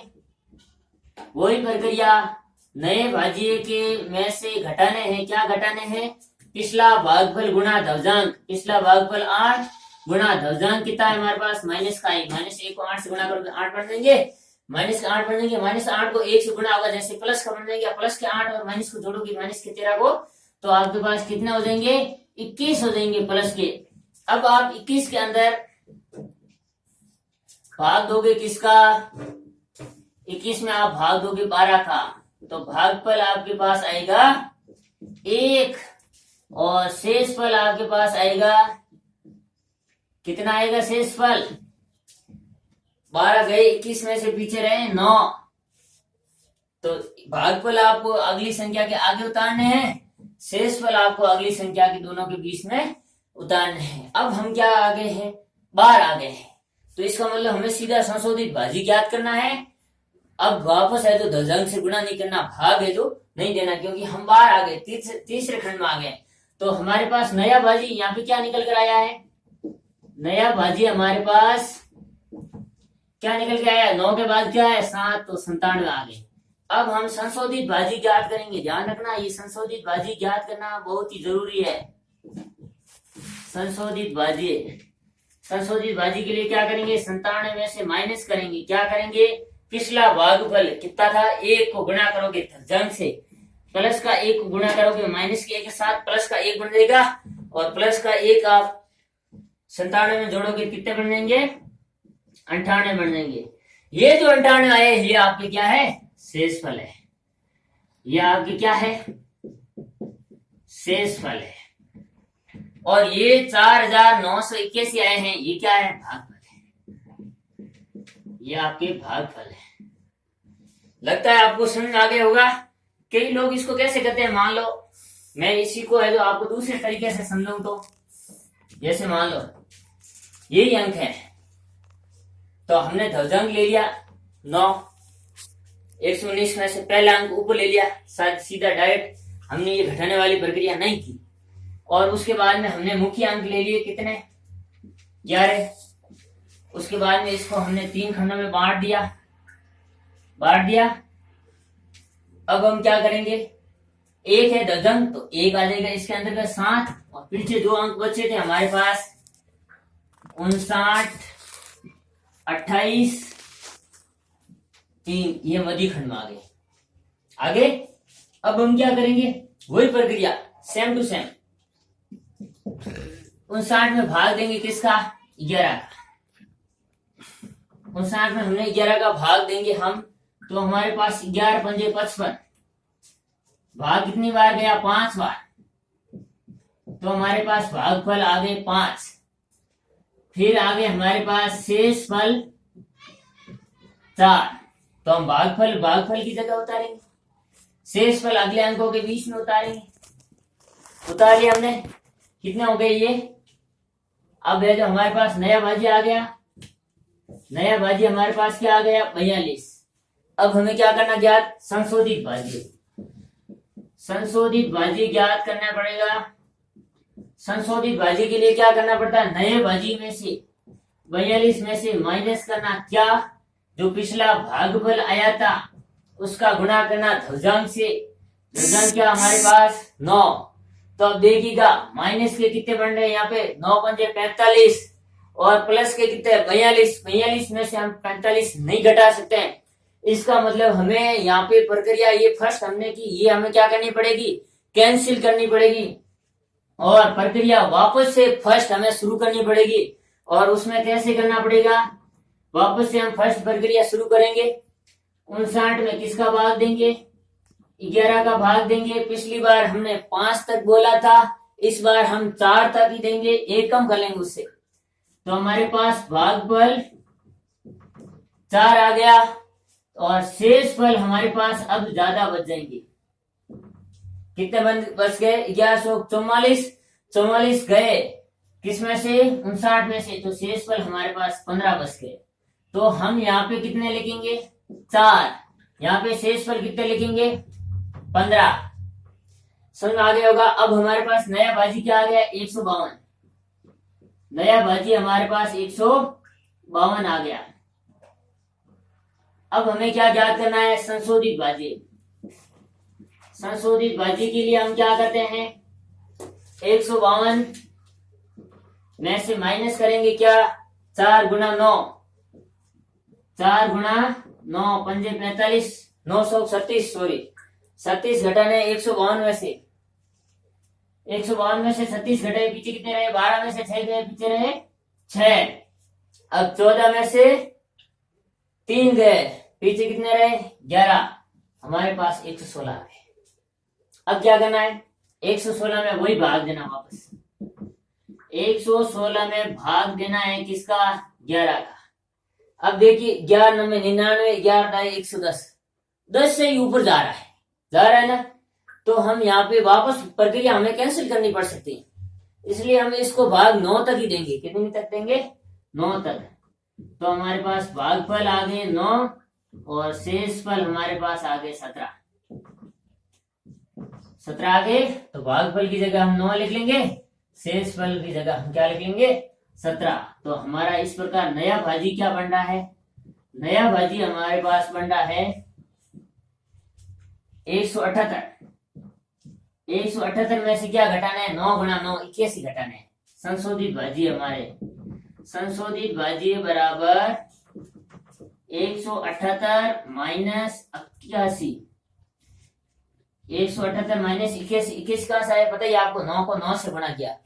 वही प्रक्रिया, नए भाज्य के में से घटाने हैं। क्या घटाने हैं? पिछला भागफल गुणा ध्वजांक। पिछला भागफल 8 गुणा ध्वजांक कितना है हमारे पास? माइनस का 1। माइनस 1 को 8 से गुणा करोगे 8 बन देंगे। माइनस का 8 बन देंगे। माइनस 8 को 1 से गुणा होगा, जैसे प्लस का बन जाएगा। प्लस के 8 और माइनस को जोड़ोगे, माइनस के 13 को, तो आपके पास कितने हो जाएंगे? 21 हो जाएंगे प्लस के। अब आप 21 के अंदर भाग दोगे किसका? 21 में आप भाग दोगे 12 का, तो भागफल आपके पास आएगा 1 और शेषफल आपके पास आएगा कितना आएगा? शेषफल 12 गए, 21 में से पीछे रहे 9। तो भागफल आपको अगली संख्या के आगे उतारने हैं, शेषफल आपको अगली संख्या के दोनों के बीच में उतारने हैं। अब हम क्या आगे हैं? 12 आगे हैं। तो इसका मतलब हमें सीधा संशोधित भाजी ज्ञात करना है। अब वापस है तो ध्वजांक से गुणा नहीं करना, भाग है तो नहीं देना, क्योंकि हम 12 आ गए, तीसरे खंड में आ गए। तो हमारे पास नया भाजी यहाँ पे क्या निकल कर आया है? नया भाजी हमारे पास क्या निकल के आया? 9 के बाद क्या है? 7, तो 97 आ गए। अब हम संशोधित भाजी ज्ञात करेंगे। ध्यान रखना, ये संशोधित भाजी ज्ञात करना बहुत ही जरूरी है। संशोधित भाजी के लिए क्या करेंगे? 97 में से माइनस करेंगे। क्या करेंगे? पिछला भागफल कितना था? 1 को गुणा करोगे ध्वजांक से, प्लस का 1 को गुणा करोगे माइनस के 1 के साथ, प्लस का 1 बन जाएगा, और प्लस का 1 आप 97 में जोड़ोगे कितने बन जाएंगे? 98 बन जाएंगे। ये जो 98 आए, ये आपके क्या है? शेषफल है। ये आपके क्या है? शेषफल है। और ये 4981 आए हैं, ये क्या है? भागफल है। ये आपके भागफल है। लगता है आपको समझ आ गया होगा। कई लोग इसको कैसे करते हैं, मान लो मैं इसी को है जो आपको दूसरे तरीके से समझाऊं, तो जैसे मान लो यही अंक है, तो हमने ध्वजांक ले लिया 9, 119 में से पहला अंक ऊपर ले लिया, सीधा डायरेक्ट हमने ये घटाने वाली प्रक्रिया नहीं की। और उसके बाद में हमने मुख्य अंक ले लिए कितने? 11। उसके बाद में इसको हमने 3 खंडों में बांट दिया। अब हम क्या करेंगे? 1 है ध्वजांक, तो 1 आ जाएगा इसके अंदर का 7, और पीछे 2 अंक बचे थे हमारे पास 59, 28, 3, ये मध्य खंड में आ गए। आगे अब हम क्या करेंगे? वही प्रक्रिया, सेम टू सेम। 59 में भाग देंगे किसका? 11 का। 59 में हमने 11 का भाग देंगे हम, तो हमारे पास 11 पंजे 55। भाग कितनी बार गया? 5 बार। तो हमारे पास भागफल आ गए 5। फिर आगे हमारे पास शेषफल 4। तो हम भागफल की जगह उतारेंगे, शेषफल अगले अंकों के बीच में उतारेंगे। उतार लिया हमने। कितने हो गए ये? अब है जो हमारे पास नया भाजी आ गया। नया भाजी हमारे पास क्या आ गया? 42। अब हमें क्या करना ज्ञात? संशोधित भाजी ज्ञात करना पड़ेगा। संशोधित भाजी के लिए क्या करना पड़ता है? नए भाजी में से 42 में से माइनस करना क्या? जो पिछला भागफल आया था उसका गुणा करना ध्वजांक से। ध्वजांक क्या हमारे पास? 9। तो अब देखिएगा माइनस के कितने बन रहे हैं यहाँ पे? 9 पंजे 45, और प्लस के कितने? 42 में से हम 45 नहीं घटा सकते हैं। इसका मतलब हमें यहाँ पे प्रक्रिया ये फर्स्ट हमने की, ये हमें क्या करनी पड़ेगी? कैंसिल करनी पड़ेगी, और प्रक्रिया वापस से फर्स्ट हमें शुरू करनी पड़ेगी। और उसमें कैसे करना पड़ेगा? वापस से हम फर्स्ट प्रक्रिया शुरू करेंगे। 59 में किसका भाग देंगे? 11 का भाग देंगे। पिछली बार हमने 5 तक बोला था, इस बार हम 4 तक ही देंगे, 1 कम कर लेंगे उससे। तो हमारे पास भागफल 4 आ गया, और शेषफल हमारे पास अब ज्यादा बच जाएंगे। कितने बच गए? 1144 गए किसमें से? 59 में से। तो शेषफल हमारे पास 15 बच गए। तो हम यहाँ पे कितने लिखेंगे? 4। यहाँ पे शेषफल कितने लिखेंगे? 15। समझ आ गया होगा। अब हमारे पास नया भाजी क्या आ गया? 152। नया भाजी हमारे पास 152 आ गया। अब हमें क्या ज्ञात करना है, संशोधित भाज्य। संशोधित भाज्य के लिए हम क्या करते हैं, 152 में से माइनस करेंगे क्या, 4 गुना 9, 4 गुना 9 पंजे 45, 936 सॉरी 36 घटाने 152 में से, 152 में से 36 घटाए पीछे कितने रहे, 12 में से 6 गए पीछे रहे 6। अब 14 में से 3 गए पीछे कितने रहे 11, हमारे पास 116 है। अब क्या करना है, 116 में वही भाग देना, वापस 116 में भाग देना है किसका, 11 का। अब देखिए 11 में 99, 11 110, 10 से ही ऊपर जा रहा है ना, तो हम यहाँ पे वापस प्रक्रिया हमें कैंसिल करनी पड़ सकती है, इसलिए हम इसको भाग 9 तक ही देंगे। कितने तक देंगे, 9 तक। तो हमारे पास भागफल आ गए 9 और शेषफल हमारे पास आ गए 17 आ गए। तो भागफल की जगह हम 9 लिख लेंगे, शेषफल की जगह हम क्या लिख लेंगे, 17। तो हमारा इस प्रकार नया भाजी क्या बन रहा है, नया भाजी हमारे पास बन रहा है 178। 178 में से क्या घटाना है, 9 गुना 9 81 घटाना है। संशोधित भाजी हमारे, संशोधित भाजी बराबर 178 माइनस 81, 178 माइनस 81, 21 कहां से आया पता है आपको, 9 को 9 से गुणा किया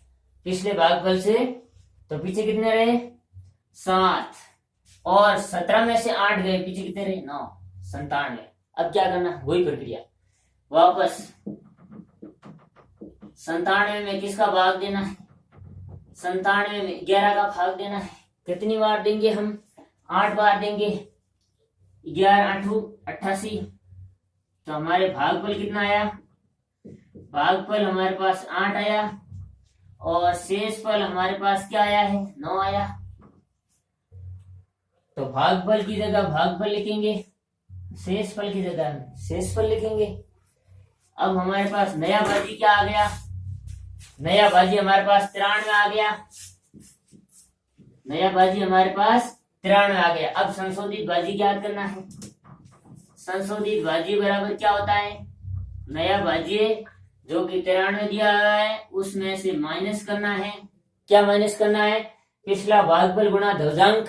पिछले भागफल से, तो पीछे कितने रहे 7, और 17 में से 8 गए पीछे कितने रहे 9, 97। अब क्या करना, वही प्रक्रिया, वापस 97 में किसका भाग देना है, 97 में 11 का भाग देना है। कितनी बार देंगे हम, 8 बार देंगे, 11 8 88। तो हमारे भागफल कितना आया, भागफल हमारे पास 8 आया, और शेषफल हमारे पास क्या आया है, 9 आया। तो भागफल की जगह भागफल लिखेंगे, शेषफल की जगह शेषफल लिखेंगे। अब हमारे पास नया भाजी क्या आ गया, नया भाजी हमारे पास 93 आ गया, नया भाजी हमारे पास 93 आ गया। अब संशोधित भाजी ज्ञात करना है, संशोधित भाजी बराबर क्या होता है, नया भाजी जो कि 93 दिया हुआ है उसमें से माइनस करना है, क्या माइनस करना है, पिछला भागफल गुणा ध्वजांक,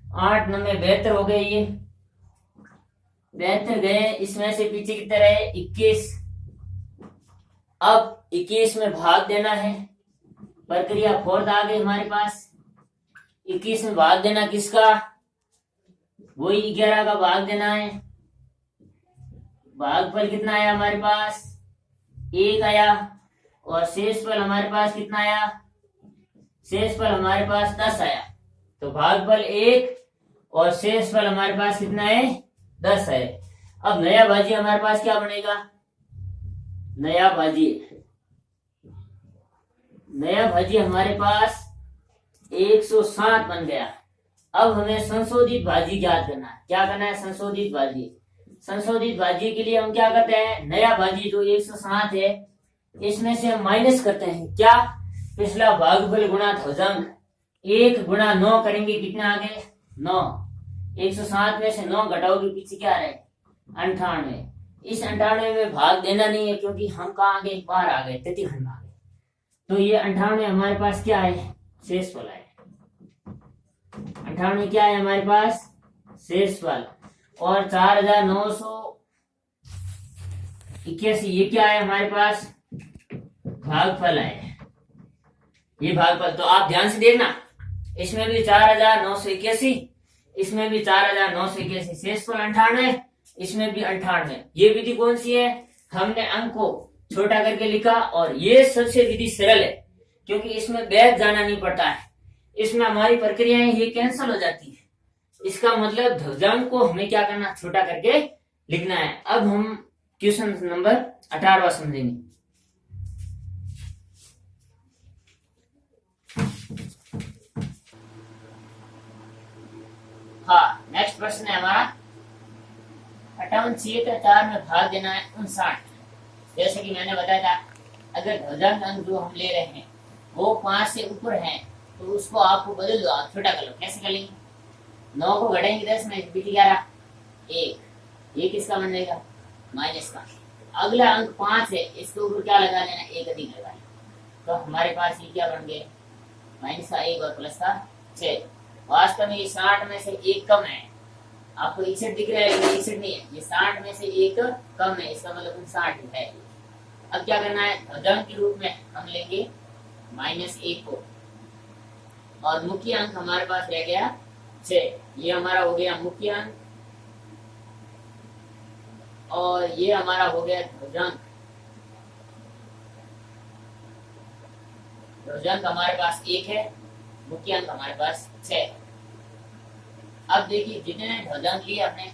8 9 72 हो गए, ये 72 गए, इसमें से पीछे कितने रहे 21। अब 21 में भाग देना है, प्रक्रिया फोर्थ आ गई हमारे पास, 21 में भाग देना किसका, वही 11 का भाग देना है। भागफल कितना आया हमारे पास, 1 आया, और शेषफल हमारे पास कितना आया, शेषफल हमारे पास 10 आया। तो भागफल 1 और शेषफल हमारे पास कितना है, 10 है। अब नया भाजी हमारे पास क्या बनेगा, नया भाजी, नया भाजी हमारे पास 107 बन गया। अब हमें संशोधित भाजी ज्ञात करना है, क्या करना है, संशोधित भाजी। संशोधित भाजी के लिए हम क्या करते हैं, नया भाजी जो 107 है इसमें से हम माइनस करते हैं, क्या, पिछला भागफल गुणा ध्वजांक, 1 गुणा 9 करेंगे, कितना आ गए 9, 107 में से 9 घटाओगे पीछे क्या रहे 98। इस 98 में भाग देना नहीं है क्योंकि हम कहाँ आ गए, बाहर आ गए, तृतीय खंड आ गए। तो ये 98 हमारे पास क्या है, शेषफल है। 98 क्या है हमारे पास, शेषफल। और 4981 ये क्या है हमारे पास, भागफल है, ये भागफल। तो आप ध्यान से देखना, इसमें भी 4981, इसमें भी 4981, शेषफल 98, इसमें भी 98। ये विधि कौन सी है, हमने अंक को छोटा करके लिखा, और ये सबसे विधि सरल है क्योंकि इसमें बैक जाना नहीं पड़ता है, इसमें हमारी प्रक्रियाएं ये कैंसिल हो जाती है। इसका मतलब ध्वजांक को हमें क्या करना, छोटा करके लिखना है। अब हम क्वेश्चन नंबर 18वां समझेंगे। हाँ, नेक्स्ट प्रश्न है हमारा 58 का 4 में भाग देना है 59। जैसे कि मैंने बताया था, अगर ध्वजांक अंक जो हम ले रहे हैं वो 5 से ऊपर है तो उसको आपको बदल दो, आप छोटा कर लो। कैसे कर लेंगे, 9 को घटाएंगे 10 में बीती 11, 1, ये किसका बन जाएगा? माइनस का। अगला अंक 5 है, इसके ऊपर क्या लगा लेना? 1 अधिक लगा लेना। तो हमारे पास ये क्या बन गए? माइनस का 1 और प्लस का 6। वास्तव में ये 60 में से 1 कम है। आपको 61 दिख रहा है, ये 61 नहीं है, ये 60 में से 1 कम है, इसका मतलब 59 है। अब क्या करना है? भुजंग के रूप में हम लेंगे -1 को, और मुख्य अंक हमारे पास रह गया 6। ये हमारा हो गया मुख्य अंक, और ये हमारा हो गया ध्रुवंक। ध्रुवंक हमारे पास 1 है, मुख्य अंक हमारे पास 6। अब देखिए, जितने ध्रुवंक लिए अपने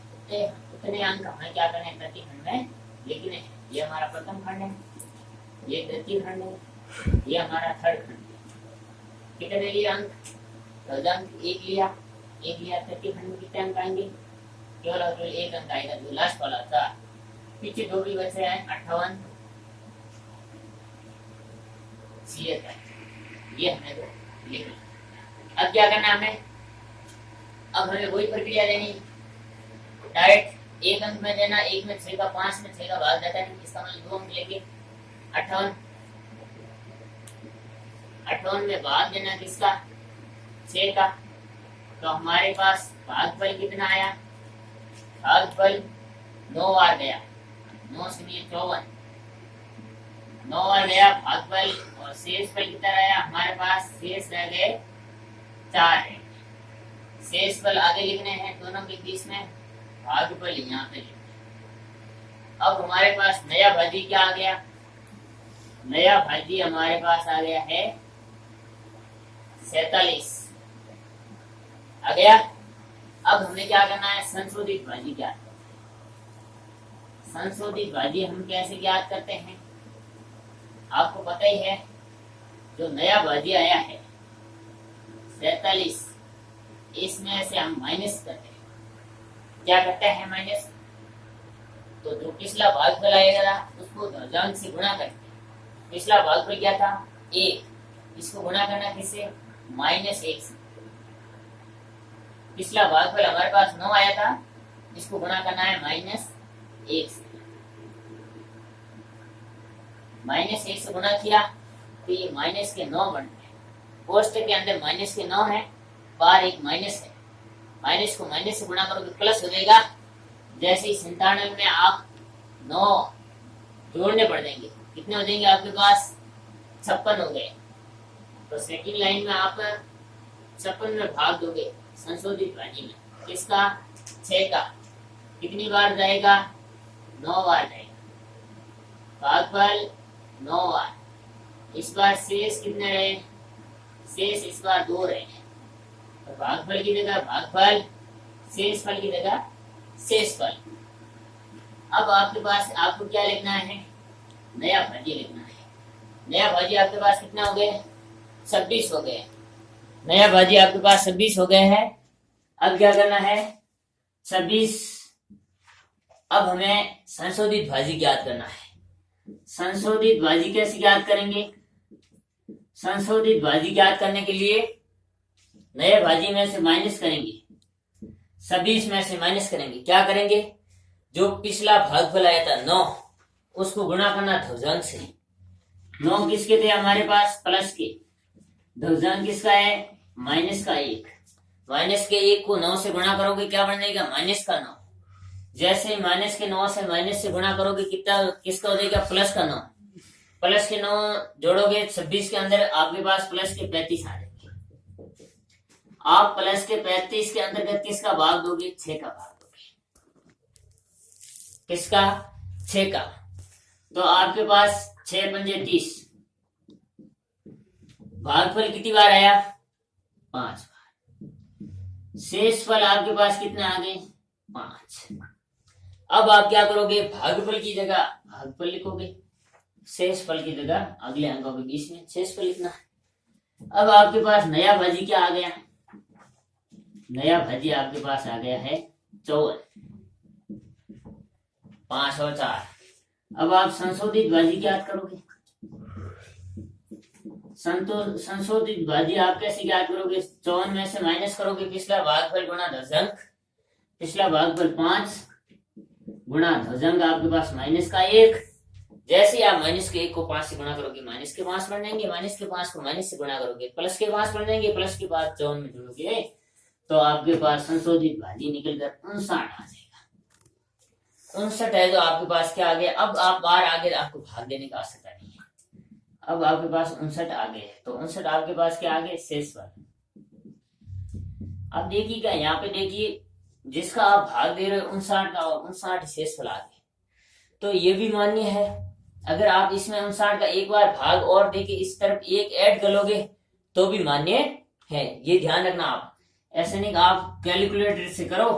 उतने अंक हमें क्या करने? प्रति खंड में लिखने हैं। ये हमारा प्रथम खंड है, ये द्वितीय खंड है, ये हमारा थर्ड खंड है। कितने लिए अंक? ध्रुवंक 1 लिया, तृतीय खंड में कितने अंक आएंगे? केवल और केवल 1 अंक आएगा, जो लास्ट वाला था। पीछे 2 भी बचे हैं, 58, ये हमें तो लिखना। अब क्या करना है हमें? अब हमें वही प्रक्रिया देनी, डायरेक्ट 1 अंक में देना। 1 में 6 का 5 में 6 का भाग जाता है, इसका मतलब 2 अंक लेके 58 में भाग देना किसका? 6 का। तो हमारे पास भागफल कितना आया? भागफल 9 बार गया, 9 से 54, 9 बार गया भागफल। और शेष फल कितना आया हमारे पास? शेष रह गए 4 है। शेष फल आगे लिखने हैं, दोनों के बीच में भागफल यहाँ पे लिखना। अब हमारे पास नया भाजी क्या आ गया? नया भाजी हमारे पास आ गया है 47 आ गया। अब हमें क्या करना है? संशोधित भाजी क्या? संशोधित भाजी हम कैसे ज्ञात करते हैं? आपको पता ही है, जो नया भाजी आया है 47, इसमें से हम माइनस करते हैं। क्या करते हैं? माइनस। तो जो पिछला भागफल आएगा उसको ध्रुवंक से गुणा करते हैं। पिछला भागफल क्या था? 1, इसको गुणा करना किससे? -1 से। पिछला भागफल हमारे पास 9 आया था, इसको गुणा करना है -1 से। -1 से गुणा किया तो ये माइनस के 9 बन गए। कोष्टक के अंदर माइनस के 9 है, बाहर एक माइनस है। माइनस को माइनस से गुणा करोगे प्लस हो जाएगा। जैसे ही 97 में आप 9 जोड़ने पड़ जाएंगे, कितने हो जाएंगे आपके पास? 56 हो गए। तो सेकंड लाइन में आप 56 में भाग दोगे संशोधित भाजी में, किसका? 6 का। कितनी बार जाएगा? 9 बार जाएगा। भागफल 9 बार। इस बार शेष कितने रहे? शेष इस बार 2 रहे। तो भागफल की जगह भागफल, शेष फल की जगह शेष फल। अब आपके पास आपको क्या लिखना है? नया भाजी लिखना है। नया भाजी आपके पास कितना हो गए? 26 हो गए। नया भाजी आपके पास 26 हो गए हैं। अब क्या करना है? 26। अब हमें संशोधित भाजी ज्ञात करना है। संशोधित भाजी कैसे ज्ञात करेंगे? संशोधित भाजी ज्ञात करने के लिए नए भाजी में से माइनस करेंगे, 26 में से माइनस करेंगे। क्या करेंगे? जो पिछला भागफल आया था 9, उसको गुणा करना ध्रुवंक से। 9 किसके थे हमारे पास? प्लस के। ध्रुवंक किसका है? माइनस का 1। माइनस के 1 को 9 से गुणा करोगे, क्या बन जाएगा? माइनस का 9। जैसे माइनस के 9 से माइनस से गुणा करोगे, कितना किसका हो जाएगा? प्लस का 9। प्लस के 9 जोड़ोगे 26 के अंदर, आपके पास प्लस के 35 आ जाएंगे। आप प्लस के 35 के अंतर्गत किसका भाग दोगे? 6 का भाग दोगे। किसका? 6 का। तो आपके पास 6 पंजे 30। भागफल कितनी बार आया? 5 बार। शेष फल आपके पास कितने आ गए? 5। अब आप क्या करोगे? भागफल की जगह भागफल लिखोगे, शेष फल की जगह अगले अंकों के बीच में शेष फल लिखना है। अब आपके पास नया भाजी क्या आ गया? नया भाजी आपके पास आ गया है 54। 5 और 4। अब आप संशोधित भाजी ज्ञात करोगे। संशोधित भाजी आप कैसे ज्ञात करोगे? 54 में से माइनस करोगे पिछला भागफल गुणा ध्रुवंक। पिछला भागफल 5 गुणा ध्वजांक आपके पास -1। जैसे ही आप -1 को 5 से गुणा करोगे -5 बन जाएंगे, -5 को माइनस से गुणा करोगे +5 बन जाएंगे, +5 54 में जोड़ोगे तो आपके पास संशोधित भाजी निकलकर 59 आ जाएगा। 59 है तो आपके पास क्या आ गया। अब आप बार आगे आपको भाग देने की आवश्यकता नहीं है। अब आपके पास 59 आ गए तो 59 आपके पास क्या आ गए शेषफल। अब देखिएगा यहाँ पे देखिए जिसका आप भाग दे रहे हो 59 का 59 शेषफल आ गए तो ये भी मान्य है। अगर आप इसमें 59 का एक बार भाग और देके इस तरफ एक ऐड कर लोगे तो भी मान्य है। ये ध्यान रखना। आप ऐसे नहीं आप कैलकुलेटर से करो,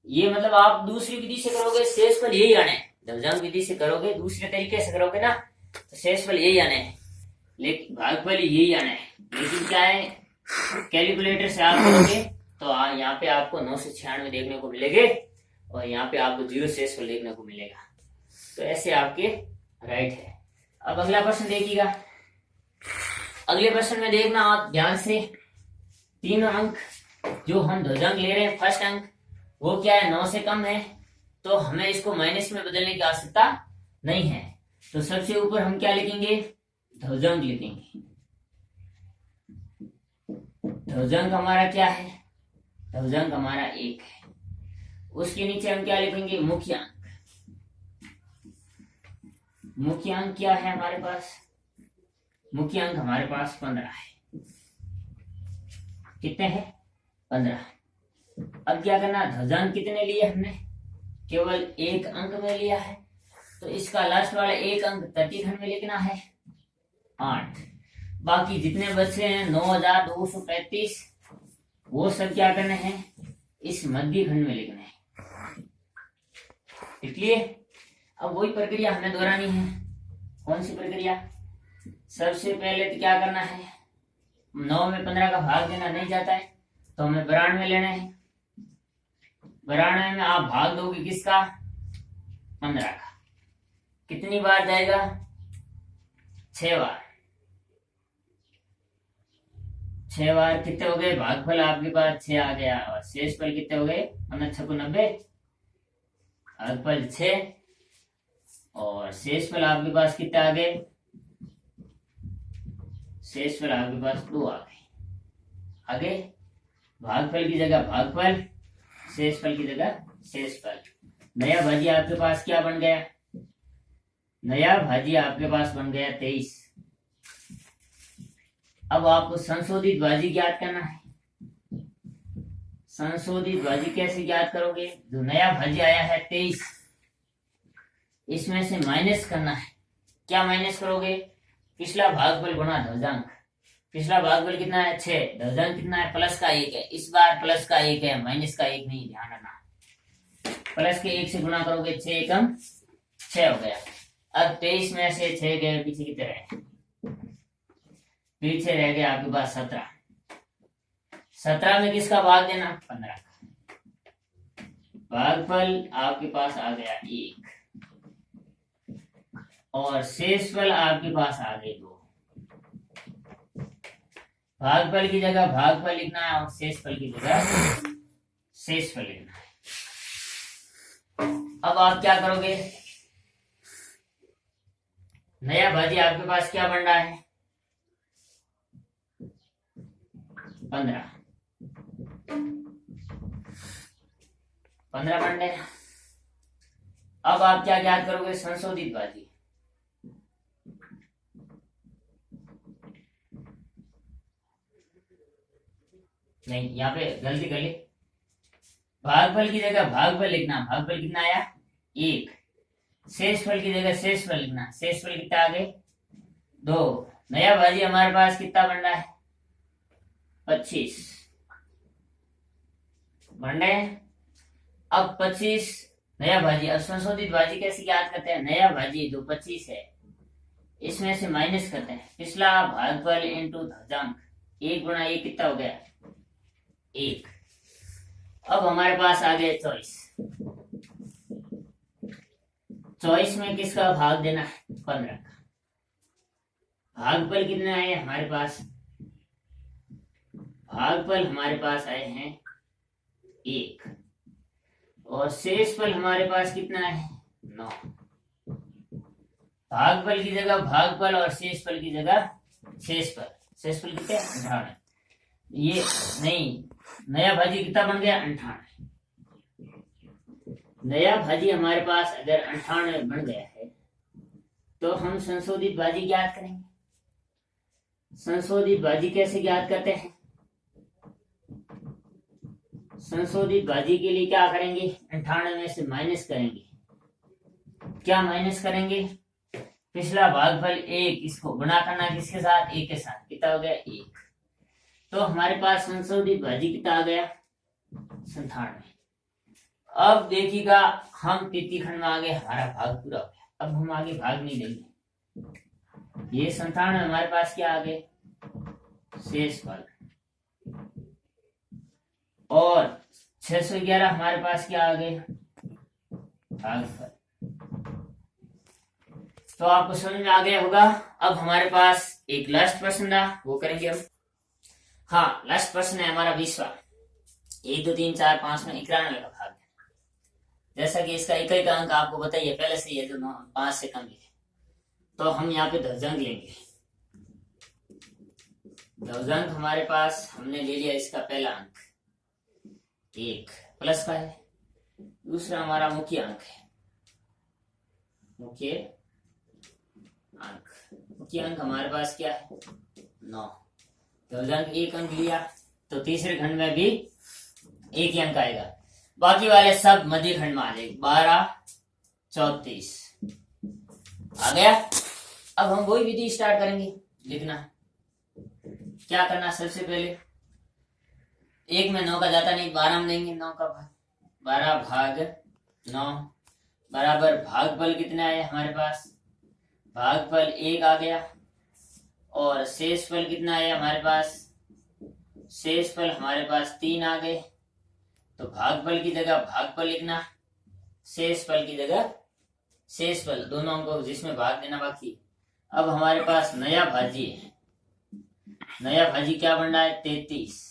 ये मतलब आप दूसरी विधि से करोगे शेषफल यही आने। ध्वजांक विधि से करोगे दूसरे तरीके से करोगे ना तो शेषफल यही आने है, लेकिन भागफल यही आना है। लेकिन क्या है कैलकुलेटर से आप करोगे तो यहाँ पे आपको 996 देखने को मिलेंगे और यहाँ पे आपको 0 शेषफल देखने को मिलेगा। तो ऐसे आपके राइट है। अब अगला प्रश्न देखिएगा। अगले प्रश्न में देखना आप ध्यान से, तीनों अंक जो हम ध्वजांक ले रहे हैं फर्स्ट अंक वो क्या है 9 से कम है तो हमें इसको माइनस में बदलने की आवश्यकता नहीं है। तो सबसे ऊपर हम क्या लिखेंगे ध्वजांक लिखेंगे। ध्वजांक हमारा क्या है, ध्वजांक हमारा 1 है। उसके नीचे हम क्या लिखेंगे मुख्य अंक। मुख्य अंक क्या है हमारे पास, मुख्य अंक हमारे पास 15 है। कितने हैं 15। अब क्या करना ध्वजांक कितने लिए हमने केवल एक अंक में लिया है तो इसका लास्ट वाला एक अंक प्रतिखंड में लिखना है 8। बाकी जितने बचे हैं 9235 वो सब क्या करने हैं इस मध्य खंड में लिखने हैं। इसलिए अब वही प्रक्रिया हमें दोहरानी है। कौन सी प्रक्रिया, सबसे पहले तो क्या करना है 9 में 15 का भाग देना नहीं जाता है तो हमें 92 लेना है। 92 में आप भाग दोगे किसका 15 का। कितनी बार जाएगा 6 बार। 6 बार कितने हो गए भागफल आपके पास 6 आ गया और शेषफल कितने हो गए 90 भागफल 6 और शेषफल आपके पास कितने आ गए, शेषफल आपके पास 2 आ गए। आगे भागफल की जगह भागफल, शेषफल की जगह शेषफल। नया भाजी आपके पास क्या बन गया, नया भाजी आपके पास बन गया 23। अब आपको संशोधित भाजी ज्ञात करना है। संशोधित भाजी कैसे ज्ञात करोगे, जो नया भाजी आया है 23 इसमें से माइनस करना है। क्या माइनस करोगे, पिछला भागफल गुणा ध्वजांक। पिछला भागफल कितना है 6, ध्वजांक कितना है प्लस का 1 है। इस बार प्लस का 1 है माइनस का 1 नहीं, ध्यान रखना। प्लस के 1 से गुणा करोगे 6 एकम 6 हो गया। अब 23 में से 6 गए पीछे कितने रहे, पीछे रह गया आपके पास 17। 17 में किसका भाग देना 15 का। भागफल आपके पास आ गया 1 और शेषफल आपके पास आ गए 2। भागफल की जगह भागफल लिखना है और शेषफल की जगह शेषफल लिखना है। अब आप क्या करोगे, नया भाजी आपके पास क्या बन रहा है 15 बन रहे। अब आप क्या ज्ञात करोगे संशोधित भाजी। नहीं यहाँ पे गलती कर ली, भागफल की जगह भागफल लिखना। भागफल कितना आया 1, शेषफल की जगह शेषफल लिखना। शेषफल कितना आ गए 2। नया भाजी हमारे पास कितना बन रहा है 25 बन रहे हैं। अब 25 नया भाजी, अब संशोधित भाजी कैसे याद करते हैं, नया भाजी जो 25 है इसमें से माइनस करते हैं पिछला भागफल इंटू ध्वजांक। 1 गुणा 1 कितना हो गया 1। अब हमारे पास आ गए 24। 24 में किसका भाग देना है 15 का। भागफल कितने आए हमारे पास, भागफल हमारे पास आए हैं 1 और शेषफल हमारे पास कितना है 9। भागफल की जगह भागफल और शेषफल की जगह शेषफल। शेषफल कितने 98। ये नहीं, नया भाजी कितना बन गया 98। नया भाजी हमारे पास अगर 98 बन गया है तो हम संशोधित भाजी ज्ञात करेंगे। संशोधित भाजी कैसे ज्ञात करते हैं? संशोधित भाजी के लिए क्या करेंगे 98 में से माइनस करेंगे। क्या माइनस करेंगे? पिछला भागफल 1, इसको गुणा करना किसके साथ 1 के साथ, कितना हो गया 1। तो हमारे पास संशोधित भाजी कितना आ गया 97। अब देखिएगा हम तृतीय खंड में आ गए, हमारा भाग पूरा हो गया। अब हम आगे भाग नहीं देंगे। ये 97 हमारे पास क्या आ गए शेषफल, और 611 हमारे पास क्या आ गए भागफल। तो आपको समझ में आ गया होगा। अब हमारे पास एक लास्ट प्रश्न था, वो करेंगे हम। हाँ, लास्ट प्रश्न है हमारा 20वां। 1 2 3 4 5 में 91 का भाग देना। जैसा कि इसका एक का अंक आपको बताइए पहले से ही है, जो 5 से कम है, तो हम यहाँ पे ध्वजांक लेंगे। ध्वजांक हमारे पास हमने ले लिया, इसका पहला अंक 1 प्लस का है। दूसरा हमारा मुख्य अंक है, मुख्य अंक हमारे पास क्या है 9। ध्वजांक 1 अंक लिया तो तीसरे खंड में भी 1 ही अंक आएगा। बाकी वाले सब मध्य खंड में आ जाएंगे। 12 34 आ गया। अब हम वही विधि स्टार्ट करेंगे लिखना। क्या करना, सबसे पहले 1 में 9 का जाता नहीं, 12 में देंगे 9 का भाग। 12 भाग 9 बराबर भागफल कितना है हमारे पास, भागफल 1 आ गया। और शेषफल कितना है हमारे पास, शेषफल हमारे पास 3 आ गए। तो भागफल की जगह भागफल लिखना, शेषफल की जगह शेषफल, दोनों को जिसमें भाग देना बाकी। अब हमारे पास नया भाजी है। नया भाजी क्या बन रहा है 33।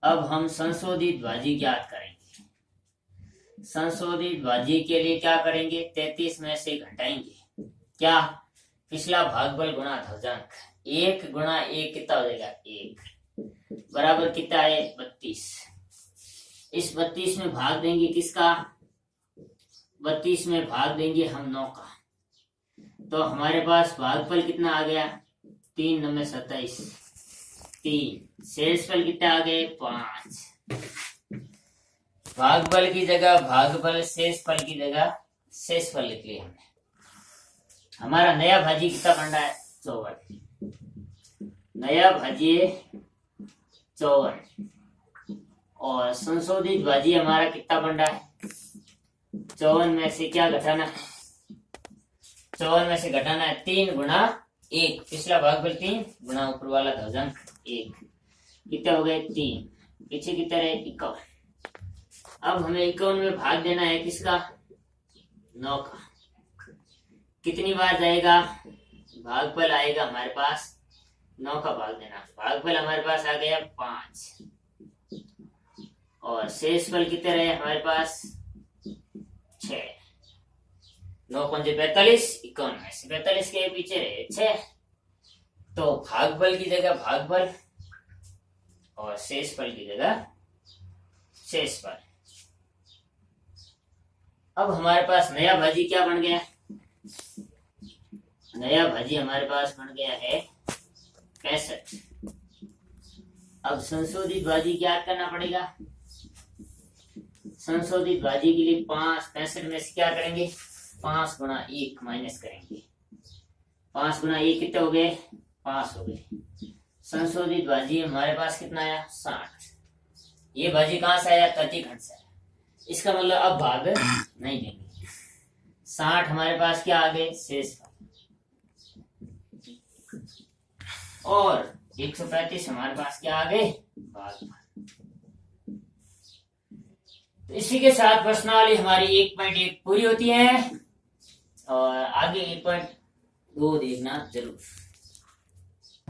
अब हम संशोधित भाजी ज्ञात करेंगे। संशोधित भाजी के लिए क्या करेंगे 33 में से घटाएंगे क्या, पिछला भागफल गुणा ध्वजांक। 1 गुणा 1 कितना हो जाएगा 1 बराबर कितना है 32। इस 32 में भाग देंगे किसका, 32 में भाग देंगे हम 9 का। तो हमारे पास भागफल कितना आ गया 3 9 27 3। शेषफल कितना आ गए 5। भागफल की जगह भागफल, शेषफल की जगह शेषफल लिख लिया हमने। हमारा नया भाजी कितना बन रहा है 54। नया भाजी 54 और संशोधित भाजी हमारा कितना बन रहा है 54 में से क्या घटाना है, 54 में से घटाना है 3 गुणा 1। पिछला भागफल 3 गुणा ऊपर वाला ध्वजांक 1, कितना हो गए 3। पीछे कितना रहे 51। अब हमें 51 में भाग देना है किसका 9 का। कितनी बार जाएगा, भागफल आएगा हमारे पास 9 का भाग देना। भागफल हमारे पास आ गया 5 और शेषफल कितने रहे हमारे पास 6। 9 5 45, 51 में से 45 के पीछे रहे 6। तो भागफल की जगह भागफल और शेषफल की जगह शेषफल। अब हमारे पास नया भाजी क्या बन गया, नया भाजी हमारे पास बन गया है 65। अब संशोधित भाजी ज्ञात करना पड़ेगा। संशोधित भाजी के लिए 5 65 में से क्या करेंगे 5 गुणा 1 माइनस करेंगे। 5 गुणा 1 कितने हो गए 5 हो गए। संशोधित भाजी हमारे पास कितना आया 60। ये भाजी कहां से आया तृतीय खंड से। इसका मतलब अब भाग नहीं देंगे। 60 हमारे पास क्या आ गए शेषफल और 135 हमारे पास क्या आ गए भागफल। तो इसी के साथ प्रश्नावली हमारी 1.1 पूरी होती है और आगे 1.2 देखना जरूर।